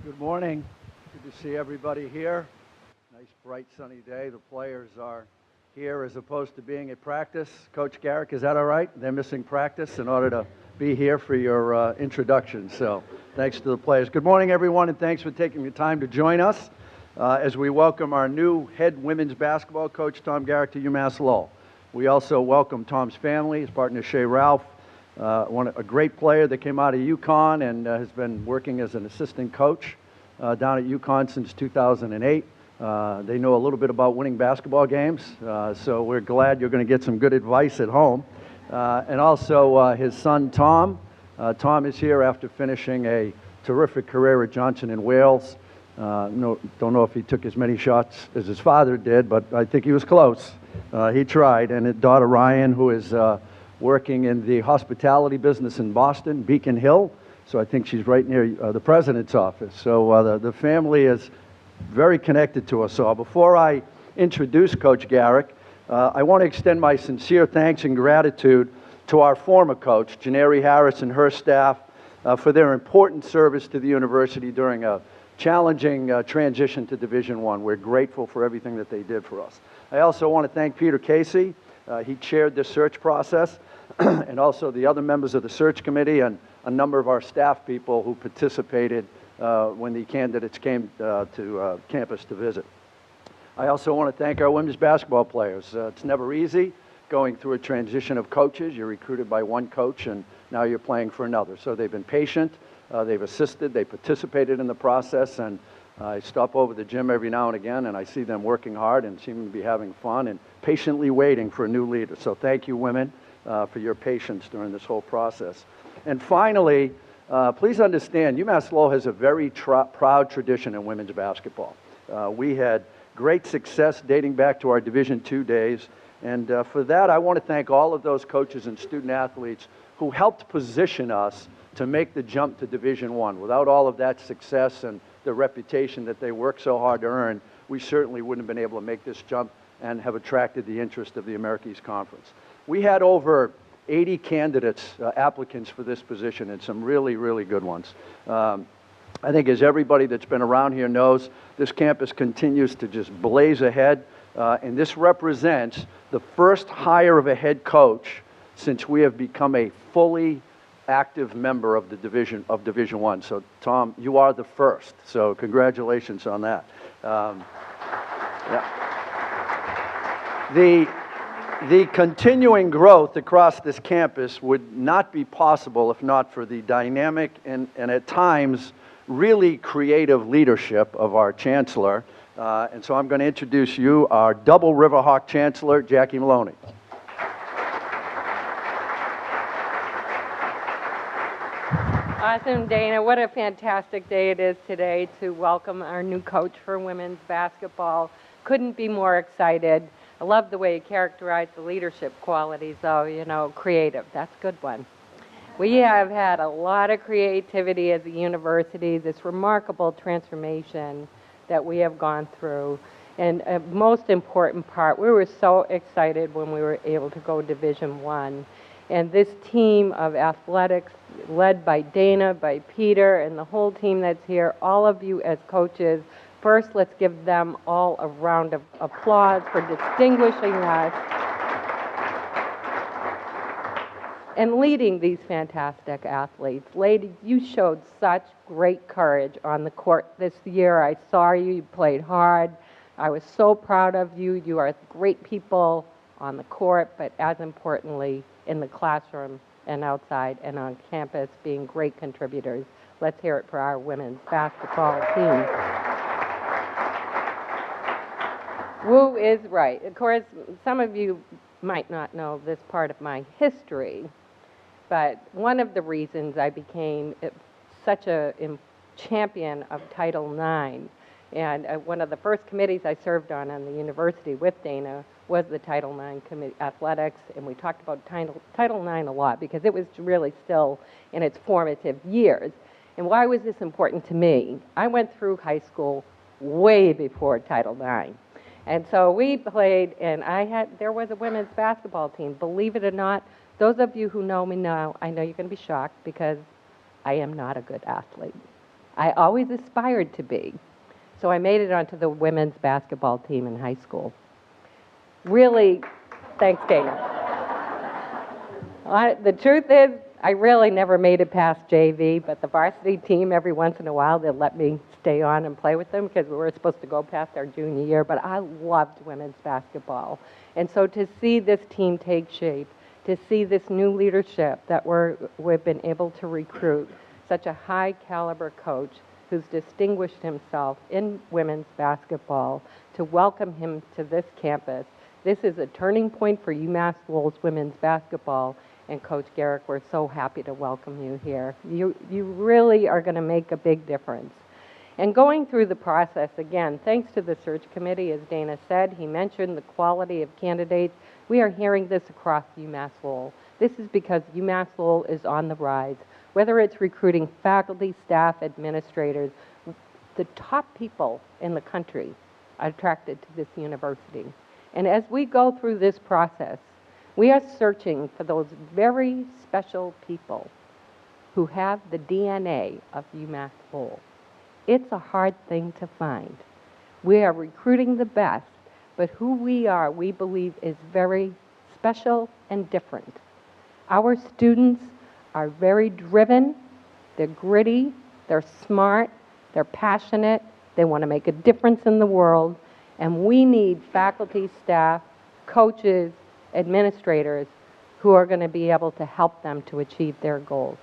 Good morning. Good to see everybody here. Nice, bright, sunny day. The players are here as opposed to being at practice. Coach Garrick, is that all right? They're missing practice in order to be here for your introduction. So thanks to the players. Good morning, everyone, and thanks for taking the time to join us as we welcome our new head women's basketball coach, Tom Garrick, to UMass Lowell. We also welcome Tom's family, his partner, Shay Ralph, a great player that came out of UConn and has been working as an assistant coach down at UConn since 2008. They know a little bit about winning basketball games, so we're glad you're going to get some good advice at home. And also his son, Tom. Tom is here after finishing a terrific career at Johnson & Wales. Don't know if he took as many shots as his father did, but I think he was close. He tried. And his daughter, Ryan, who is working in the hospitality business in Boston, Beacon Hill. So I think she's right near the president's office. So the family is very connected to us all. Before I introduce Coach Garrick, I want to extend my sincere thanks and gratitude to our former coach, Janeri Harris, and her staff for their important service to the university during a challenging transition to Division I. We're grateful for everything that they did for us. I also want to thank Peter Casey. He chaired the search process, and also the other members of the search committee and a number of our staff people who participated when the candidates came to campus to visit. I also want to thank our women's basketball players. It's never easy going through a transition of coaches. You're recruited by one coach and now you're playing for another. So they've been patient, they've assisted, they participated in the process, and I stop over the gym every now and again and I see them working hard and seem to be having fun and patiently waiting for a new leader. So thank you, women, for your patience during this whole process. And finally, please understand, UMass Lowell has a very proud tradition in women's basketball. We had great success dating back to our Division II days, and for that I want to thank all of those coaches and student athletes who helped position us to make the jump to Division I. Without all of that success and the reputation that they worked so hard to earn, we certainly wouldn't have been able to make this jump and have attracted the interest of the America East Conference. We had over 80 candidates, applicants for this position, and some really, really good ones. I think as everybody that's been around here knows, this campus continues to just blaze ahead, and this represents the first hire of a head coach since we have become a fully active member of the Division I. So, Tom, you are the first, so congratulations on that. Yeah. The continuing growth across this campus would not be possible if not for the dynamic and at times really creative leadership of our Chancellor. And so I'm going to introduce you our double Riverhawk Chancellor, Jackie Maloney. Awesome, Dana. What a fantastic day it is today to welcome our new coach for women's basketball. Couldn't be more excited. I love the way you characterize the leadership qualities, though, you know, creative. That's a good one. We have had a lot of creativity at the university, this remarkable transformation that we have gone through. And most important part, we were so excited when we were able to go Division I. And this team of athletics, led by Dana, by Peter, and the whole team that's here, all of you as coaches, first, let's give them all a round of applause for distinguishing us and leading these fantastic athletes. Ladies, you showed such great courage on the court this year. I saw you. You played hard. I was so proud of you. You are great people on the court, but as importantly, in the classroom and outside and on campus, being great contributors. Let's hear it for our women's basketball team. Woo is right. Of course, some of you might not know this part of my history, but one of the reasons I became such a champion of Title IX, and one of the first committees I served on the university with Dana was the Title IX committee, athletics, and we talked about Title IX a lot because it was really still in its formative years. And why was this important to me? I went through high school way before Title IX. And so we played, and there was a women's basketball team. Believe it or not, those of you who know me now, I know you're going to be shocked because I am not a good athlete. I always aspired to be. So I made it onto the women's basketball team in high school. Really, thanks, Dana. The truth is, I really never made it past JV, but the varsity team, every once in a while, they'd let me stay on and play with them because we were supposed to go past our junior year, but I loved women's basketball. And so to see this team take shape, to see this new leadership that we've been able to recruit, such a high caliber coach who's distinguished himself in women's basketball, to welcome him to this campus. This is a turning point for UMass Lowell's women's basketball. And Coach Garrick, we're so happy to welcome you here. You really are going to make a big difference. And going through the process, again, thanks to the search committee, as Dana said, he mentioned the quality of candidates. We are hearing this across UMass Lowell. This is because UMass Lowell is on the rise. Whether it's recruiting faculty, staff, administrators, the top people in the country are attracted to this university. And as we go through this process, we are searching for those very special people who have the DNA of UMass Lowell. It's a hard thing to find. We are recruiting the best, but who we are, we believe, is very special and different. Our students are very driven, they're gritty, they're smart, they're passionate, they want to make a difference in the world, and we need faculty, staff, coaches, administrators who are going to be able to help them to achieve their goals.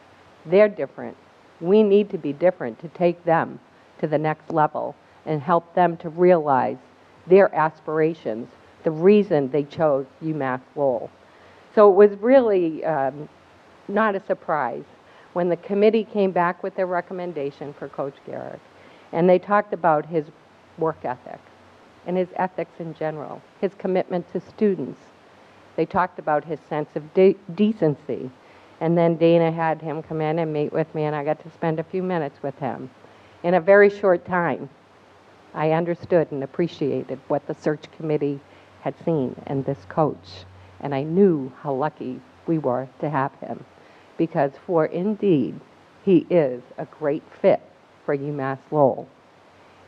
They're different. We need to be different to take them to the next level and help them to realize their aspirations, the reason they chose UMass Lowell. So it was really not a surprise when the committee came back with their recommendation for Coach Garrick, and they talked about his work ethic and his ethics in general, his commitment to students. They talked about his sense of decency. And then Dana had him come in and meet with me, and I got to spend a few minutes with him. In a very short time, I understood and appreciated what the search committee had seen in this coach. And I knew how lucky we were to have him, because for indeed, he is a great fit for UMass Lowell.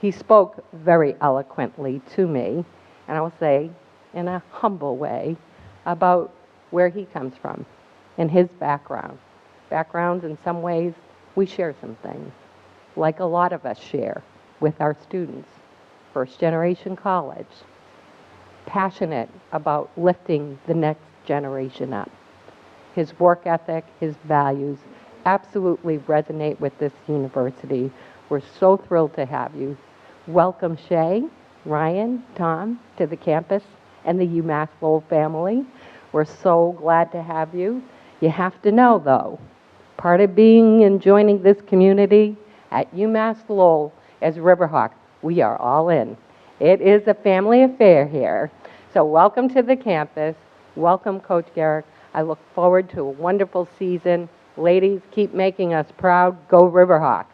He spoke very eloquently to me, and I will say in a humble way, about where he comes from and his background. Backgrounds, in some ways, we share some things, like a lot of us share with our students. First generation college, passionate about lifting the next generation up. His work ethic, his values absolutely resonate with this university. We're so thrilled to have you. Welcome Shay, Ryan, Tom to the campus and the UMass Lowell family. We're so glad to have you. You have to know, though, part of being and joining this community at UMass Lowell as Riverhawk, we are all in. It is a family affair here. So welcome to the campus. Welcome, Coach Garrick. I look forward to a wonderful season. Ladies, keep making us proud. Go Riverhawks.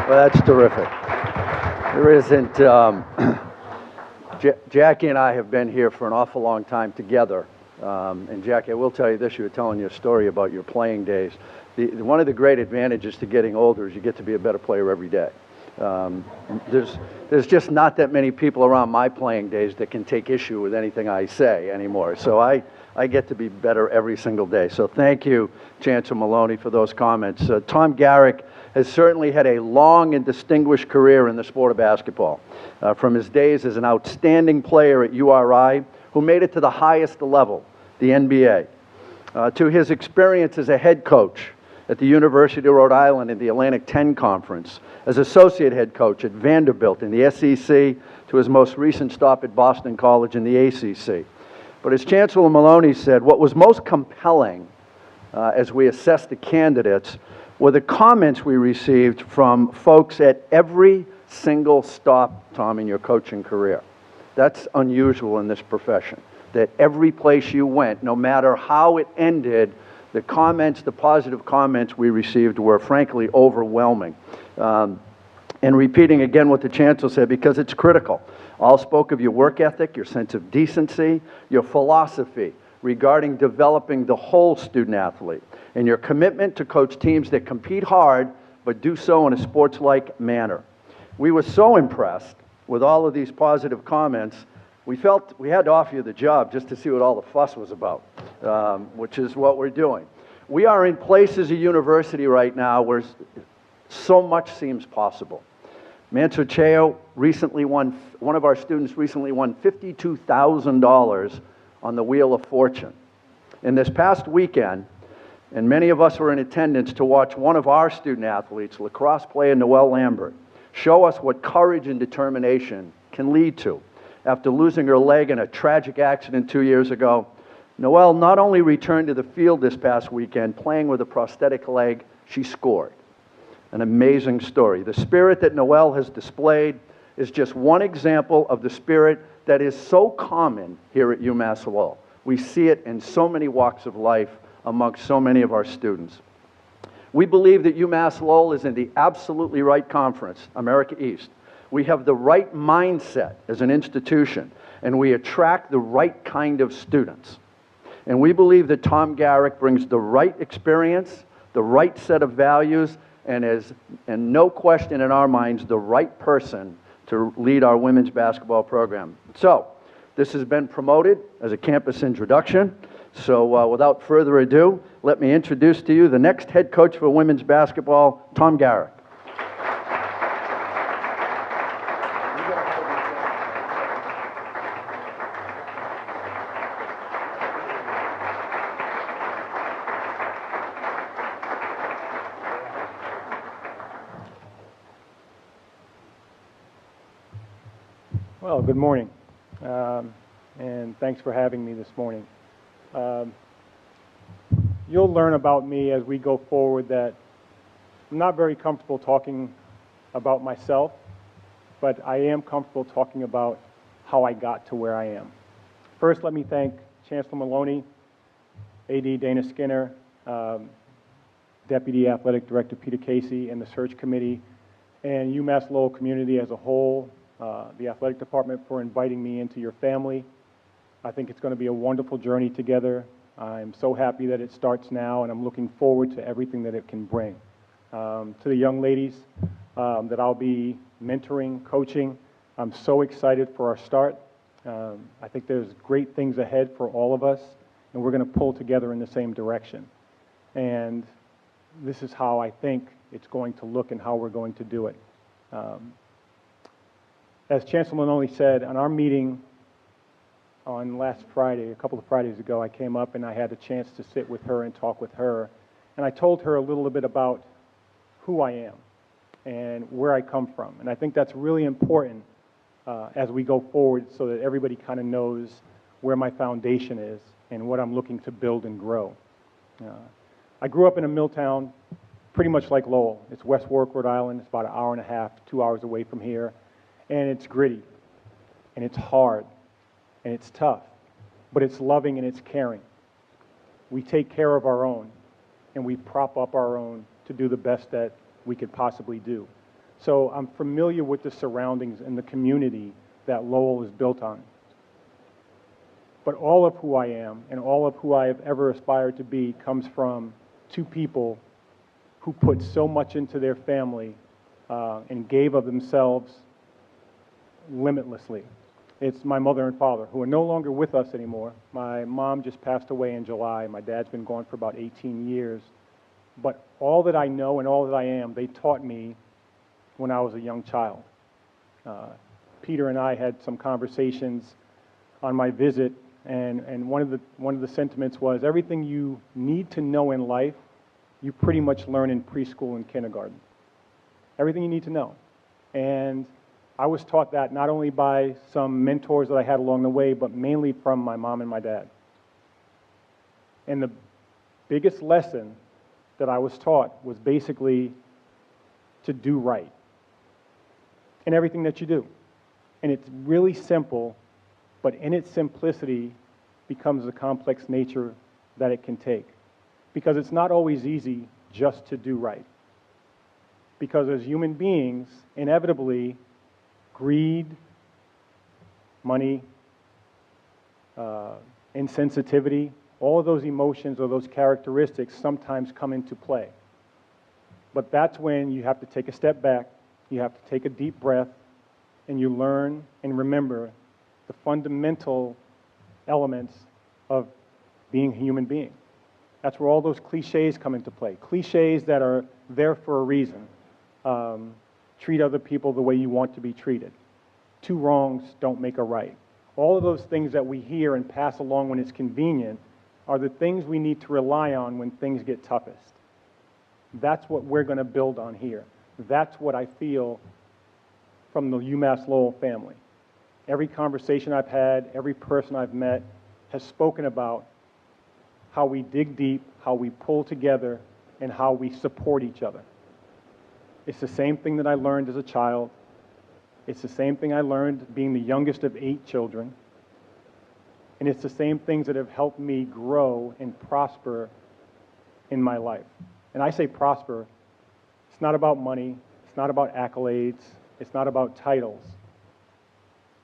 Well, that's terrific. There isn't, Jackie and I have been here for an awful long time together. And Jackie, I will tell you this, you were telling your story about your playing days. One of the great advantages to getting older is you get to be a better player every day. There's just not that many people around my playing days that can take issue with anything I say anymore. So I get to be better every single day. So thank you, Chancellor Maloney, for those comments. Tom Garrick has certainly had a long and distinguished career in the sport of basketball. From his days as an outstanding player at URI, who made it to the highest level, the NBA, to his experience as a head coach at the University of Rhode Island in the Atlantic 10 Conference, as associate head coach at Vanderbilt in the SEC, to his most recent stop at Boston College in the ACC. But as Chancellor Maloney said, what was most compelling as we assessed the candidates were the comments we received from folks at every single stop, Tom, in your coaching career. That's unusual in this profession, that every place you went, no matter how it ended, the comments, the positive comments we received were frankly overwhelming. And repeating again what the Chancellor said, because it's critical. All spoke of your work ethic, your sense of decency, your philosophy regarding developing the whole student athlete. and your commitment to coach teams that compete hard but do so in a sports-like manner. We were so impressed with all of these positive comments, we felt we had to offer you the job just to see what all the fuss was about, which is what we're doing. We are in place as a university right now where so much seems possible. Mansocheo recently won, one of our students recently won $52,000 on the Wheel of Fortune. And this past weekend, and many of us were in attendance to watch one of our student athletes, lacrosse player Noelle Lambert, show us what courage and determination can lead to. After losing her leg in a tragic accident 2 years ago, Noelle not only returned to the field this past weekend playing with a prosthetic leg, she scored. An amazing story. The spirit that Noelle has displayed is just one example of the spirit that is so common here at UMass Lowell. We see it in so many walks of life amongst so many of our students. We believe that UMass Lowell is in the absolutely right conference, America East. We have the right mindset as an institution, and we attract the right kind of students. And we believe that Tom Garrick brings the right experience, the right set of values, and is, and no question in our minds, the right person to lead our women's basketball program. So, this has been promoted as a campus introduction. So without further ado, let me introduce to you the next head coach for women's basketball, Tom Garrick. Well, good morning, and thanks for having me this morning. You'll learn about me as we go forward that I'm not very comfortable talking about myself, but I am comfortable talking about how I got to where I am. First, let me thank Chancellor Maloney, AD Dana Skinner, Deputy Athletic Director Peter Casey, and the search committee, and UMass Lowell community as a whole, the athletic department for inviting me into your family. I think it's going to be a wonderful journey together. I'm so happy that it starts now, and I'm looking forward to everything that it can bring. To the young ladies that I'll be mentoring, coaching, I'm so excited for our start. I think there's great things ahead for all of us, and we're going to pull together in the same direction. And this is how I think it's going to look and how we're going to do it. As Chancellor Maloney said, on our meeting on last Friday, a couple of Fridays ago, I came up and I had a chance to sit with her and talk with her. And I told her a little bit about who I am and where I come from. And I think that's really important as we go forward so that everybody kind of knows where my foundation is and what I'm looking to build and grow. I grew up in a mill town pretty much like Lowell. It's West Warwick, Rhode Island. It's about an hour and a half, 2 hours away from here. And it's gritty, and it's hard, and it's tough, but it's loving and it's caring. We take care of our own, and we prop up our own to do the best that we could possibly do. So I'm familiar with the surroundings and the community that Lowell is built on. But all of who I am and all of who I have ever aspired to be comes from two people who put so much into their family and gave of themselves limitlessly. It's my mother and father, who are no longer with us anymore. My mom just passed away in July. My dad's been gone for about 18 years. But all that I know and all that I am, they taught me when I was a young child. Peter and I had some conversations on my visit, and one of the sentiments was, everything you need to know in life, you pretty much learn in preschool and kindergarten. Everything you need to know. And I was taught that not only by some mentors that I had along the way, but mainly from my mom and my dad. And the biggest lesson that I was taught was basically to do right in everything that you do. And it's really simple, but in its simplicity becomes the complex nature that it can take. Because it's not always easy just to do right. Because as human beings, inevitably, greed, money, insensitivity, all of those emotions or those characteristics sometimes come into play. But that's when you have to take a step back, you have to take a deep breath, and you learn and remember the fundamental elements of being a human being. That's where all those cliches come into play. Cliches that are there for a reason. Treat other people the way you want to be treated. Two wrongs don't make a right. All of those things that we hear and pass along when it's convenient are the things we need to rely on when things get toughest. That's what we're going to build on here. That's what I feel from the UMass Lowell family. Every conversation I've had, every person I've met has spoken about how we dig deep, how we pull together, and how we support each other. It's the same thing that I learned as a child. It's the same thing I learned being the youngest of 8 children. And it's the same things that have helped me grow and prosper in my life. And I say prosper, it's not about money, it's not about accolades, it's not about titles.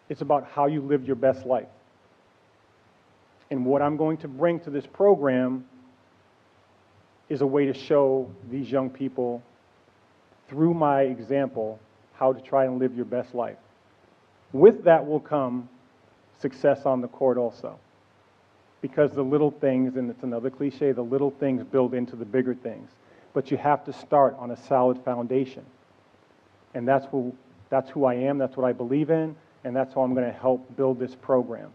It's about how you live your best life. And what I'm going to bring to this program is a way to show these young people, through my example, how to try and live your best life. With that will come success on the court also. Because the little things, and it's another cliche, the little things build into the bigger things. But you have to start on a solid foundation. And that's who I am, that's what I believe in, and that's how I'm going to help build this program.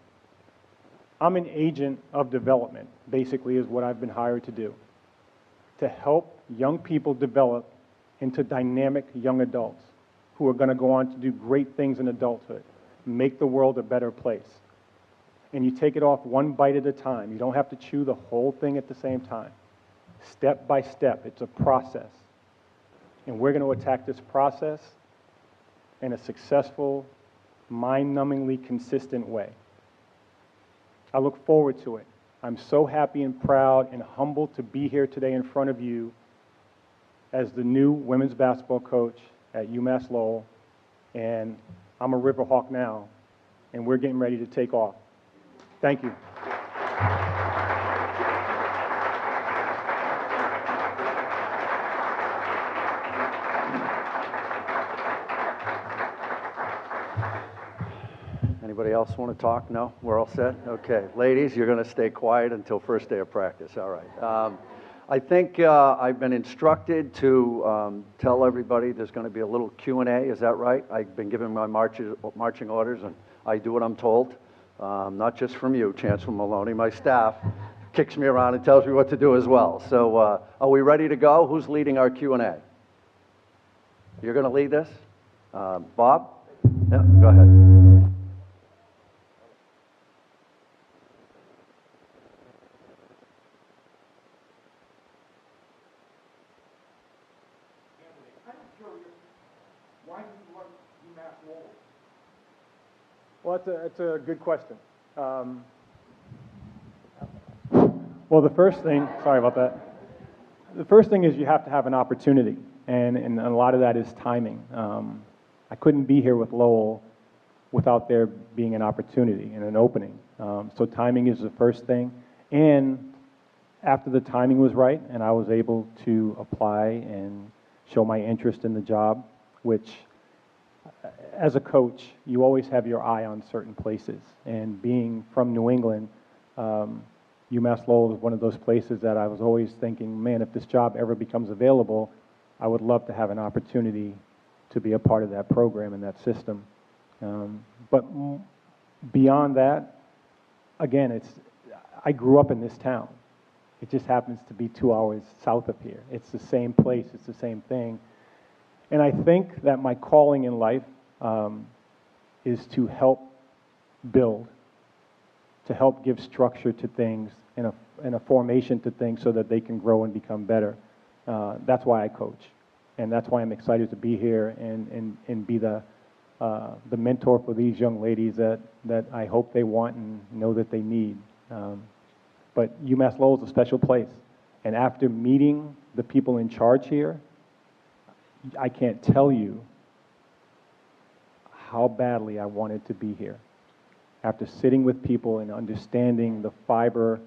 I'm an agent of development, basically, is what I've been hired to do. To help young people develop into dynamic young adults who are going to go on to do great things in adulthood, make the world a better place. And you take it off one bite at a time. You don't have to chew the whole thing at the same time. Step by step, it's a process. And we're going to attack this process in a successful, mind-numbingly consistent way. I look forward to it. I'm so happy and proud and humbled to be here today in front of you as the new women's basketball coach at UMass Lowell. And I'm a Riverhawk now, and we're getting ready to take off. Thank you. Anybody else want to talk? No? We're all set? Okay. Ladies, you're going to stay quiet until first day of practice. All right. I think I've been instructed to tell everybody there's going to be a little Q&A. Is that right? I've been given my marching orders, and I do what I'm told. Not just from you, Chancellor Maloney. My staff kicks me around and tells me what to do as well. So are we ready to go? Who's leading our Q&A? You're going to lead this? Bob? Yeah, go ahead. Well, it's a good question. Well, the first thing, sorry about that. The first thing is you have to have an opportunity, and a lot of that is timing. I couldn't be here with Lowell without there being an opportunity and an opening. So timing is the first thing. And after the timing was right and I was able to apply and show my interest in the job, which as a coach, you always have your eye on certain places. And being from New England, UMass Lowell is one of those places that I was always thinking, man, if this job ever becomes available, I would love to have an opportunity to be a part of that program and that system. But beyond that, again, I grew up in this town. It just happens to be 2 hours south of here. It's the same place, it's the same thing. And I think that my calling in life is to help build, to help give structure to things and a formation to things so that they can grow and become better. That's why I coach. And that's why I'm excited to be here and be the mentor for these young ladies that I hope they want and know that they need. But UMass Lowell is a special place. And after meeting the people in charge here, I can't tell you how badly I wanted to be here. After sitting with people and understanding the fiber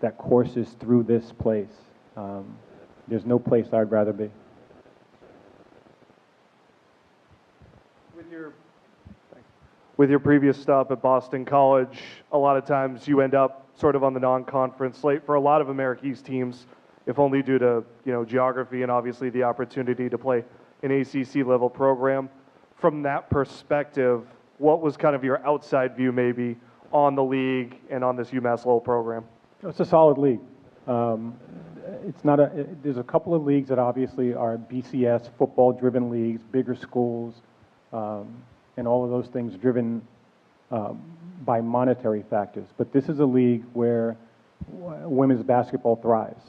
that courses through this place. There's no place I'd rather be. With your previous stop at Boston College, a lot of times you end up sort of on the non-conference slate for a lot of America East teams, if only due to geography and obviously the opportunity to play an ACC level program. From that perspective, what was kind of your outside view maybe on the league and on this UMass Lowell program? It's a solid league. It's not there's a couple of leagues that obviously are BCS football-driven leagues, bigger schools, and all of those things driven by monetary factors. But this is a league where women's basketball thrives.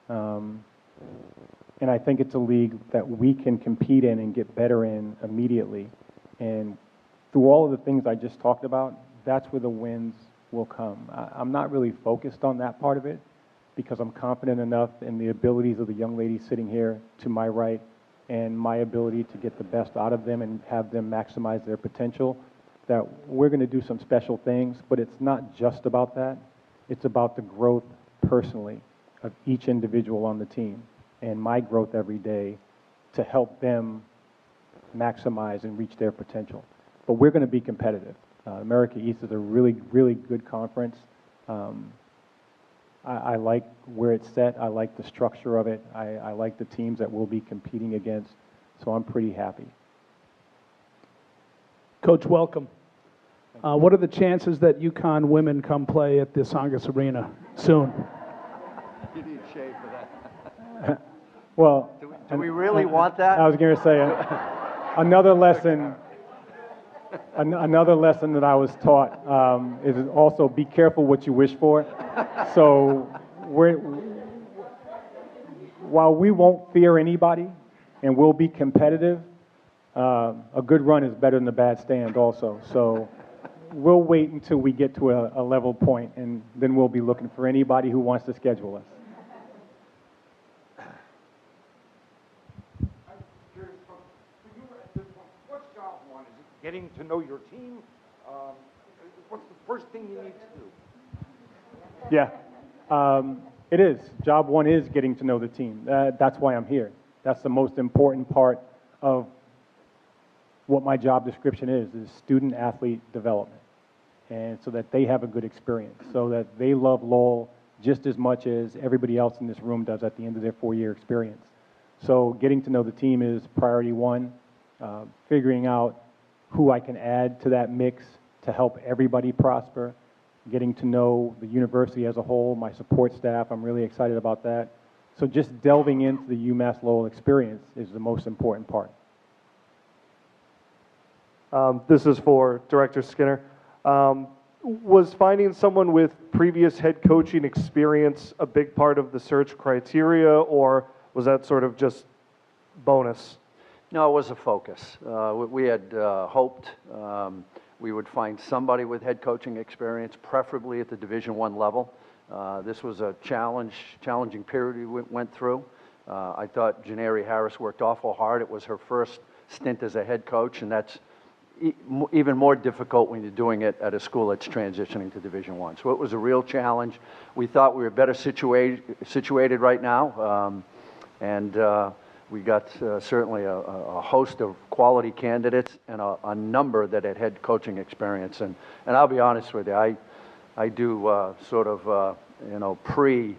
And I think it's a league that we can compete in and get better in immediately. And through all of the things I just talked about, that's where the wins will come. I'm not really focused on that part of it because I'm confident enough in the abilities of the young ladies sitting here to my right and my ability to get the best out of them and have them maximize their potential, that we're going to do some special things, but it's not just about that. It's about the growth personally of each individual on the team and my growth every day to help them maximize and reach their potential. But we're going to be competitive. America East is a really, really good conference. I like where it's set. I like the structure of it. I like the teams that we'll be competing against. So I'm pretty happy. Coach, welcome. What are the chances that UConn women come play at the Songas Arena soon? You need shade for that. Well, Do we really want that? I was going to say another lesson. Another lesson that I was taught is also be careful what you wish for. So while we won't fear anybody and we'll be competitive, a good run is better than a bad stand also. So we'll wait until we get to a level point, and then we'll be looking for anybody who wants to schedule us. Getting to know your team. What's the first thing you need to do? Yeah, it is. Job one is getting to know the team. That's why I'm here. That's the most important part of what my job description is student-athlete development. And so that they have a good experience, so that they love Lowell just as much as everybody else in this room does at the end of their 4-year experience. So getting to know the team is priority one. Figuring out who I can add to that mix to help everybody prosper, getting to know the university as a whole, my support staff, I'm really excited about that. So just delving into the UMass Lowell experience is the most important part. This is for Director Skinner. Was finding someone with previous head coaching experience a big part of the search criteria, or was that sort of just bonus? No, it was a focus. We had hoped we would find somebody with head coaching experience, preferably at the Division I level. This was a challenging period we went through. I thought Janeri Harris worked awful hard. It was her first stint as a head coach, and that's even more difficult when you're doing it at a school that's transitioning to Division I. So it was a real challenge. We thought we were better situated right now, and we got certainly a host of quality candidates and a number that had head coaching experience. And I'll be honest with you, I do sort of pre-interview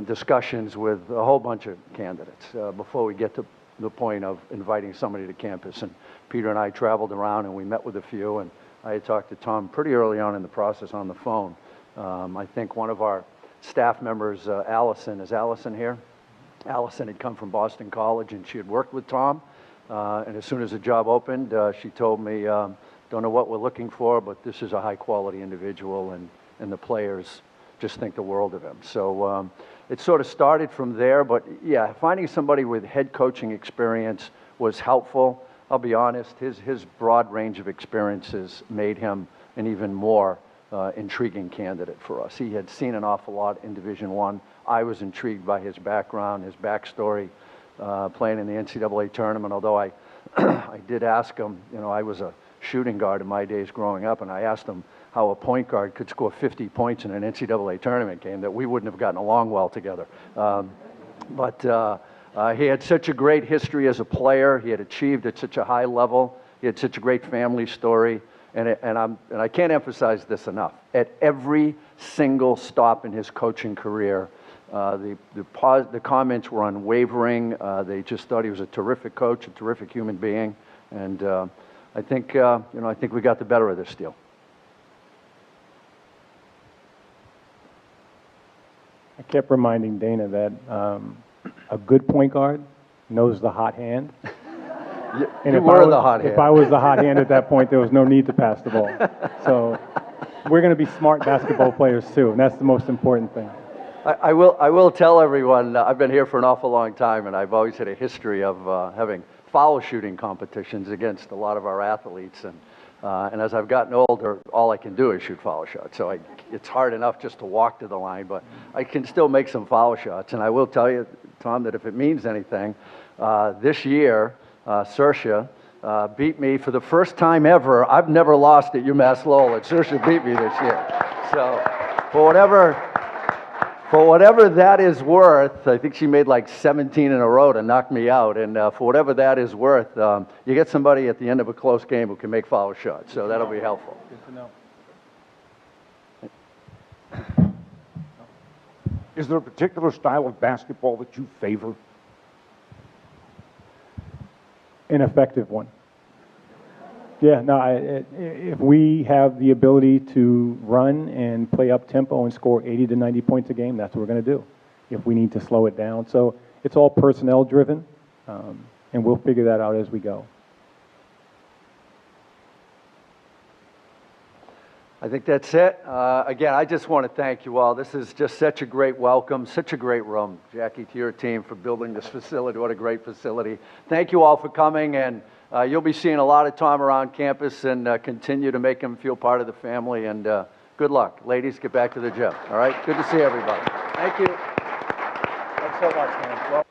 discussions with a whole bunch of candidates before we get to the point of inviting somebody to campus. And Peter and I traveled around and we met with a few, and I had talked to Tom pretty early on in the process on the phone. I think one of our staff members, Allison, is Allison here? Allison had come from Boston College and she had worked with Tom, and as soon as the job opened, she told me, don't know what we're looking for, but this is a high quality individual, and the players just think the world of him. So it sort of started from there, but yeah, finding somebody with head coaching experience was helpful. I'll be honest, his broad range of experiences made him an even more intriguing candidate for us. He had seen an awful lot in Division I. I was intrigued by his background, his backstory, playing in the NCAA tournament, although I did ask him, I was a shooting guard in my days growing up, and I asked him how a point guard could score 50 points in an NCAA tournament game, that we wouldn't have gotten along well together. But he had such a great history as a player. He had achieved at such a high level. He had such a great family story. And I can't emphasize this enough. At every single stop in his coaching career, the comments were unwavering. They just thought he was a terrific coach, a terrific human being. And I think we got the better of this deal. I kept reminding Dana that a good point guard knows the hot hand. You were the hot hand. If I was the hot hand at that point, there was no need to pass the ball. So we're going to be smart basketball players too, and that's the most important thing. I will tell everyone, I've been here for an awful long time, and I've always had a history of having foul shooting competitions against a lot of our athletes. And as I've gotten older, all I can do is shoot foul shots. So it's hard enough just to walk to the line, but I can still make some foul shots. And I will tell you, Tom, that if it means anything, this year, Saoirse beat me for the first time ever. I've never lost at UMass Lowell, and Saoirse beat me this year. So for whatever that is worth, I think she made like 17 in a row to knock me out. And for whatever that is worth, you get somebody at the end of a close game who can make foul shots. So that'll be helpful. Good to know. Is there a particular style of basketball that you favor? An effective one. Yeah, no, if we have the ability to run and play up tempo and score 80 to 90 points a game, that's what we're going to do. If we need to slow it down. So it's all personnel driven, and we'll figure that out as we go. I think that's it. Again, I just want to thank you all. This is just such a great welcome, such a great room. Jackie, to your team for building this facility. What a great facility. Thank you all for coming, and you'll be seeing a lot of Tom around campus, and continue to make him feel part of the family. And good luck. Ladies, get back to the gym. All right? Good to see everybody. Thank you. Thanks so much, man. Well,